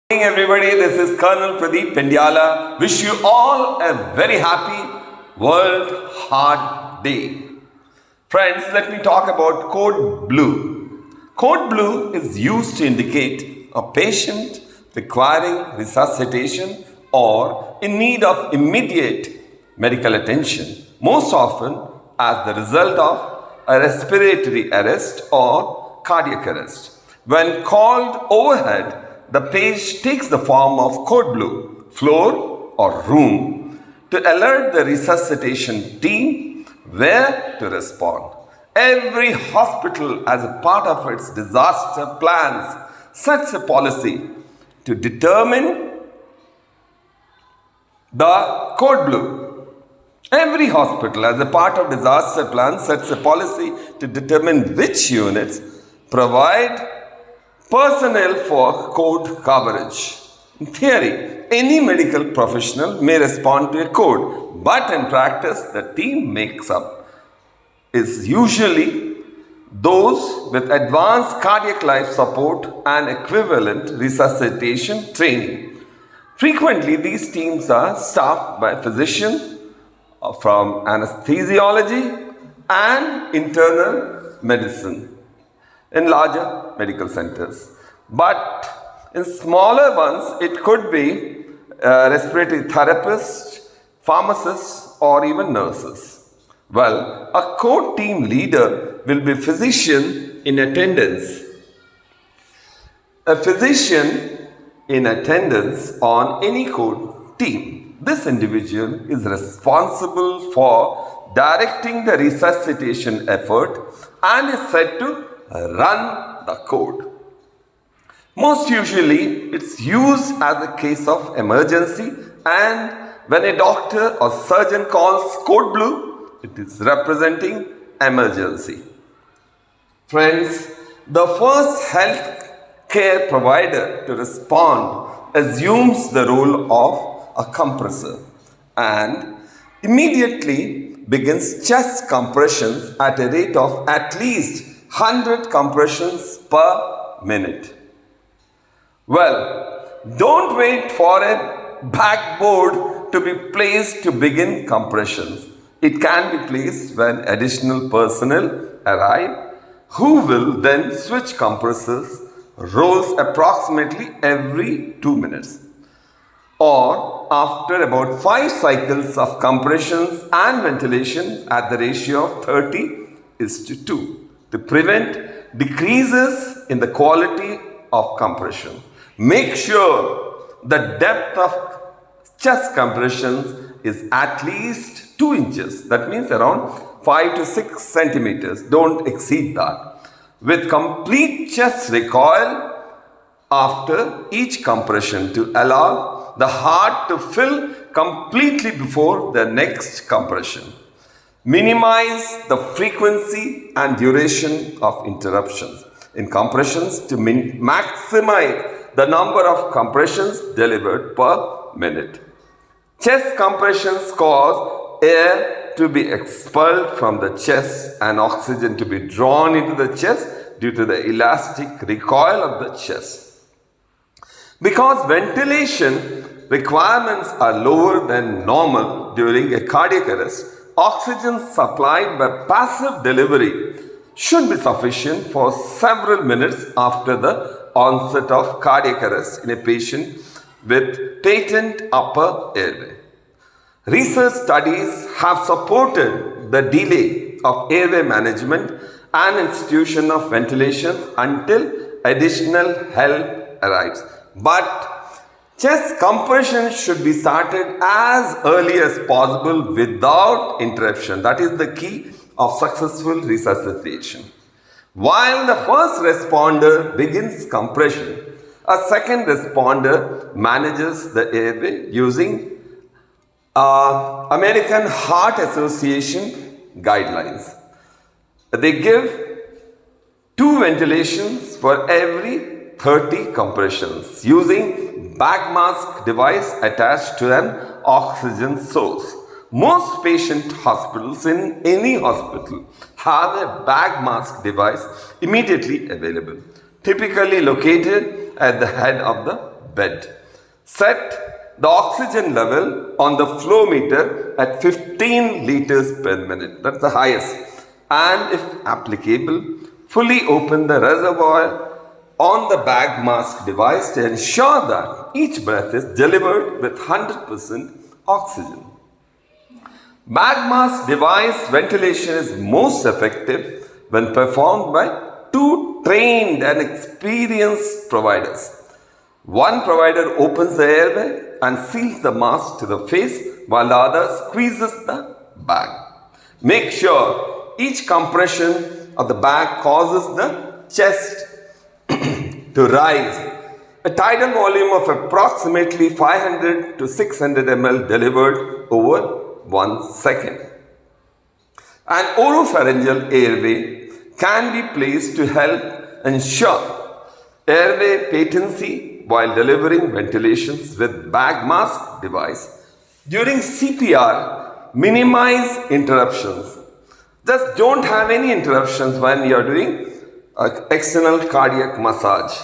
Good morning, everybody. This is Colonel Pradeep Pendyala. Wish you all a very happy World Heart Day. Friends, let me talk about code blue. Code blue is used to indicate a patient requiring resuscitation or in need of immediate medical attention, most often as the result of a respiratory arrest or cardiac arrest. When called overhead, the page takes the form of code blue, floor or room, to alert the resuscitation team where to respond. Every hospital, as a part of its disaster plans, sets a policy to determine the code blue. Every hospital, as a part of disaster plan, sets a policy to determine which units provide personnel for code coverage. In theory, any medical professional may respond to a code, but in practice, the team makes up is usually those with advanced cardiac life support and equivalent resuscitation training. Frequently, these teams are staffed by physicians from anesthesiology and internal medicine in larger medical centers. But in smaller ones, it could be respiratory therapists, pharmacists, or even nurses. Well, a code team leader will be physician in attendance. A physician in attendance on any code team. This individual is responsible for directing the resuscitation effort and is said to run the code. Most usually, it's used as a case of emergency, and when a doctor or surgeon calls code blue, it is representing emergency. Friends, the first health care provider to respond assumes the role of a compressor and immediately begins chest compressions at a rate of at least 100 compressions per minute. Well, don't wait for a backboard to be placed to begin compressions. It can be placed when additional personnel arrive, who will then switch compressors rolls approximately every 2 minutes, or after about 5 cycles of compressions and ventilation at the ratio of 30:2 to prevent decreases in the quality of compression. Make sure the depth of chest compressions is at least 2 inches. That means around 5 to 6 centimeters. Don't exceed that. With complete chest recoil after each compression to allow the heart to fill completely before the next compression. Minimize the frequency and duration of interruptions in compressions to maximize the number of compressions delivered per minute. Chest compressions cause air to be expelled from the chest and oxygen to be drawn into the chest due to the elastic recoil of the chest. Because ventilation requirements are lower than normal during a cardiac arrest, oxygen supplied by passive delivery should be sufficient for several minutes after the onset of cardiac arrest in a patient with patent upper airway. Research studies have supported the delay of airway management and institution of ventilation until additional help arrives. But chest compression should be started as early as possible without interruption. That is the key of successful resuscitation. While the first responder begins compression, a second responder manages the airway using American Heart Association guidelines. They give 2 ventilations for every 30 compressions using bag mask device attached to an oxygen source. Most patient hospitals in any hospital have a bag mask device immediately available, typically located at the head of the bed. Set the oxygen level on the flow meter at 15 liters per minute. That's the highest. And if applicable, fully open the reservoir on the bag mask device to ensure that each breath is delivered with 100% oxygen. Bag mask device ventilation is most effective when performed by two trained and experienced providers. One provider opens the airway and seals the mask to the face while the other squeezes the bag. Make sure each compression of the bag causes the chest to rise. A tidal volume of approximately 500 to 600 ml delivered over 1 second. An oropharyngeal airway can be placed to help ensure airway patency while delivering ventilations with bag mask device. During CPR, minimize interruptions. Just don't have any interruptions when you are doing external cardiac massage.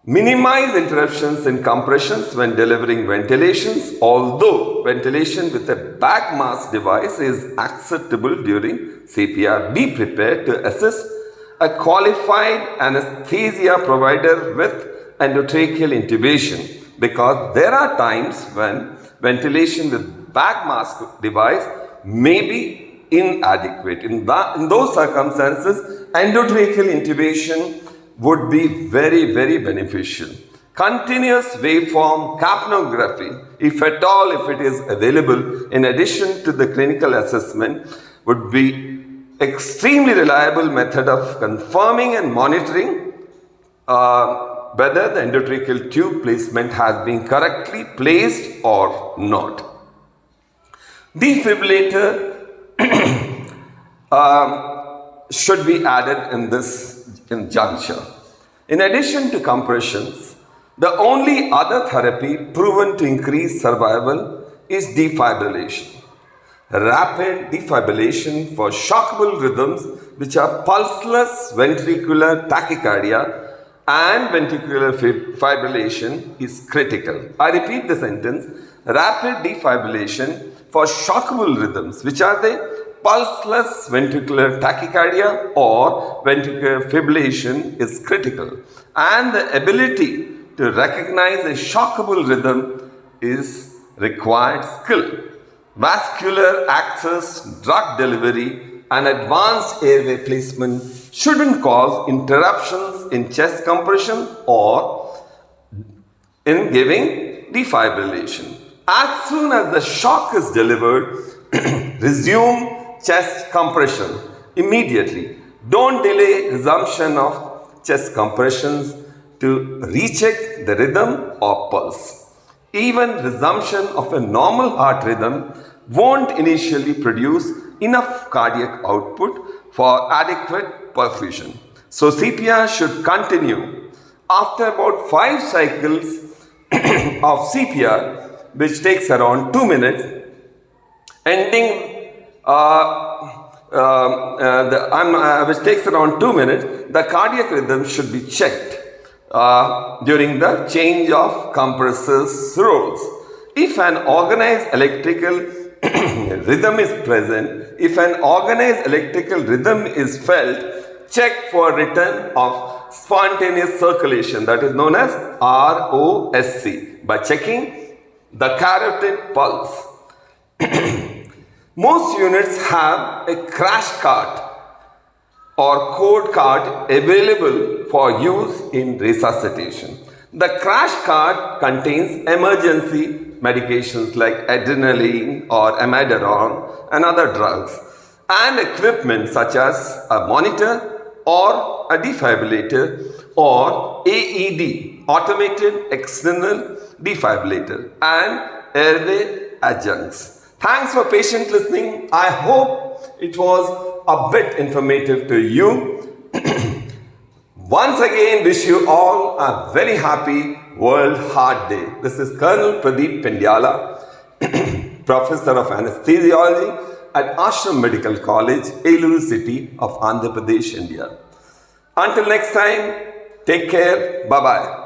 Minimize interruptions in compressions when delivering ventilations, although ventilation with a bag mask device is acceptable during CPR. Be prepared to assist a qualified anesthesia provider with endotracheal intubation, because there are times when ventilation with bag mask device may be inadequate. In those circumstances, endotracheal intubation would be very, very beneficial. Continuous waveform capnography, if at all, if it is available, in addition to the clinical assessment, would be extremely reliable method of confirming and monitoring whether the endotracheal tube placement has been correctly placed or not. Defibrillator should be added in this juncture. In addition to compressions, the only other therapy proven to increase survival is defibrillation. Rapid defibrillation for shockable rhythms, which are pulseless ventricular tachycardia and ventricular fibrillation, is critical. I repeat the sentence. Rapid defibrillation for shockable rhythms, which are the pulseless ventricular tachycardia or ventricular fibrillation, is critical, and the ability to recognize a shockable rhythm is required skill. Vascular access, drug delivery and advanced airway placement shouldn't cause interruptions in chest compression or in giving defibrillation. As soon as the shock is delivered, resume chest compression immediately. Don't delay resumption of chest compressions to recheck the rhythm or pulse. Even resumption of a normal heart rhythm won't initially produce enough cardiac output for adequate perfusion. So CPR should continue after about 5 cycles of CPR, which takes around 2 minutes, ending which takes around 2 minutes. The cardiac rhythm should be checked during the change of compressors roles. If an organized electrical rhythm is present, if an organized electrical rhythm is felt, check for return of spontaneous circulation, that is known as ROSC, by checking the carotid pulse. Most units have a crash cart or code card available for use in resuscitation. The crash card contains emergency medications like adrenaline or amiodarone and other drugs, and equipment such as a monitor or a defibrillator or AED, automated external defibrillator, and airway adjuncts. Thanks for patient listening. I hope it was a bit informative to you. Once again, wish you all a very happy World Heart Day. This is Colonel Pradeep Pendyala, Professor of Anesthesiology at Asram Medical College, Eluru city of Andhra Pradesh, India. Until next time, Take care. Bye-bye.